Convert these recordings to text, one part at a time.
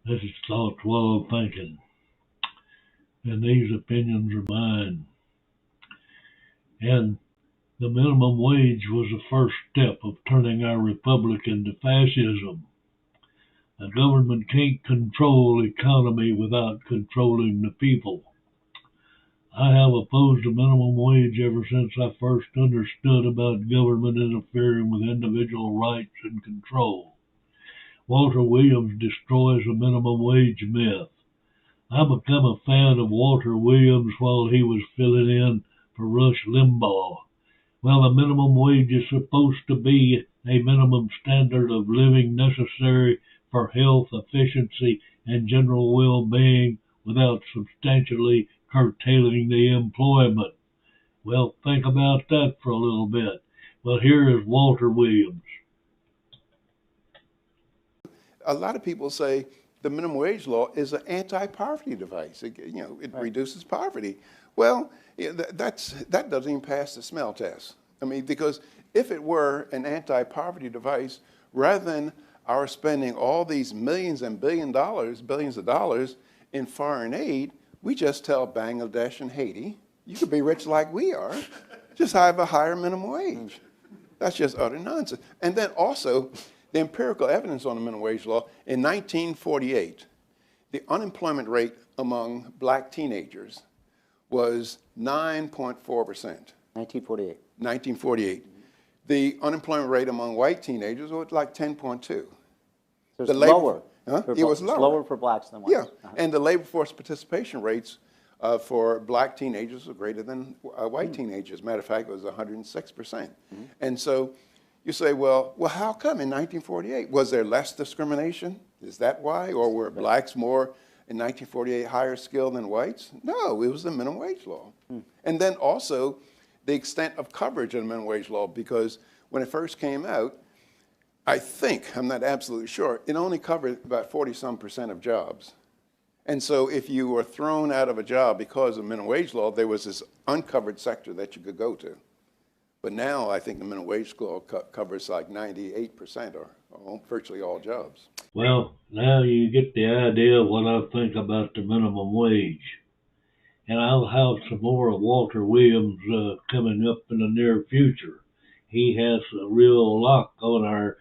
This is thoughts while I'm thinking, and these opinions are mine. And the minimum wage was the first step of turning our republic into fascism. A government can't control the economy without controlling the people. I have opposed the minimum wage ever since I first understood about government interfering with individual rights and control. Walter Williams destroys the minimum wage myth. I became a fan of Walter Williams while he was filling in for Rush Limbaugh. Well, the minimum wage is supposed to be a minimum standard of living necessary for health, efficiency, and general well-being without substantially curtailing the employment. Well, think about that for a little bit. Well, here is Walter Williams. A lot of people say the minimum wage law is an anti-poverty device. It Right. reduces poverty. Well, that doesn't even pass the smell test. I mean, because if it were an anti-poverty device, rather than our spending all these millions and billions of dollars in foreign aid, we just tell Bangladesh and Haiti, you could be rich like we are, just have a higher minimum wage. That's just utter nonsense. And then also, the empirical evidence on the minimum wage law, in 1948, the unemployment rate among black teenagers was 9.4%. 1948. 1948. The unemployment rate among white teenagers was like 10.2. So it's The labor- lower. Huh? for It was it's lower. lower for blacks than whites. Yeah, and the labor force participation rates for black teenagers were greater than white teenagers. Matter of fact, it was 106%. And so you say, well, how come in 1948? Was there less discrimination? Is that why? Or were blacks more in 1948 higher skilled than whites? No, it was the minimum wage law. And then also the extent of coverage of the minimum wage law, because when it first came out, I think, I'm not absolutely sure, it only covered about 40-some% of jobs. And so if you were thrown out of a job because of minimum wage law, there was this uncovered sector that you could go to. But now I think the minimum wage law covers like 98% or virtually all jobs. Well, now you get the idea of what I think about the minimum wage. And I'll have some more of Walter Williams coming up in the near future. He has a real lock on our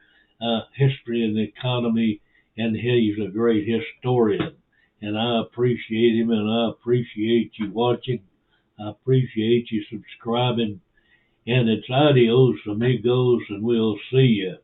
history and the economy, and he's a great historian. And I appreciate him, and I appreciate you watching. I appreciate you subscribing. And it's adios, amigos, and we'll see you.